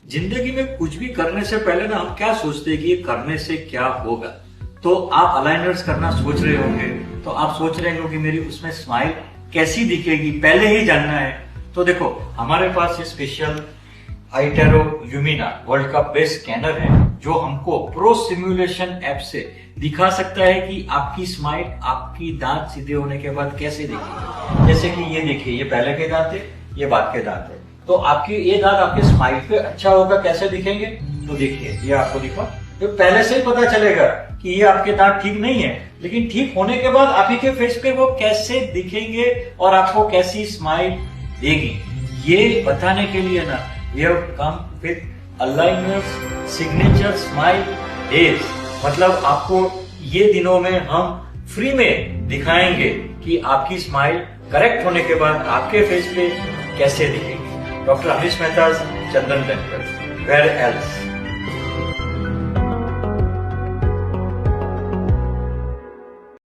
जिंदगी में कुछ भी करने से पहले ना हम क्या सोचते हैं कि ये करने से क्या होगा। तो आप अलाइनर्स करना सोच रहे होंगे तो आप सोच रहे होंगे कि मेरी उसमें स्माइल कैसी दिखेगी, पहले ही जानना है। तो देखो हमारे पास ये स्पेशल आईटेरो ल्यूमिना वर्ल्ड का बेस्ट स्कैनर है जो हमको प्रो सिमुलेशन ऐप से दिखा सकता है कि आपकी स्माइल आपकी दांत सीधे होने के बाद कैसे दिखेगी। जैसे कि ये देखिए, ये पहले के दांत है, ये बाद के दांत है। तो आपकी ये दांत आपके स्माइल पे अच्छा होगा, कैसे दिखेंगे? तो देखिए ये आपको दिखा, तो पहले से ही पता चलेगा कि ये आपके दांत ठीक नहीं है, लेकिन ठीक होने के बाद आप ही के फेस पे वो कैसे दिखेंगे और आपको कैसी स्माइल देगी, ये बताने के लिए ना we have come with aligners signature smile days. मतलब आपको ये दिनों में हम फ्री में दिखाएंगे कि आपकी स्माइल करेक्ट होने के बाद आपके फेस पे कैसे दिखेगी। Doctor Harish Mehta, Chandan dental, where else.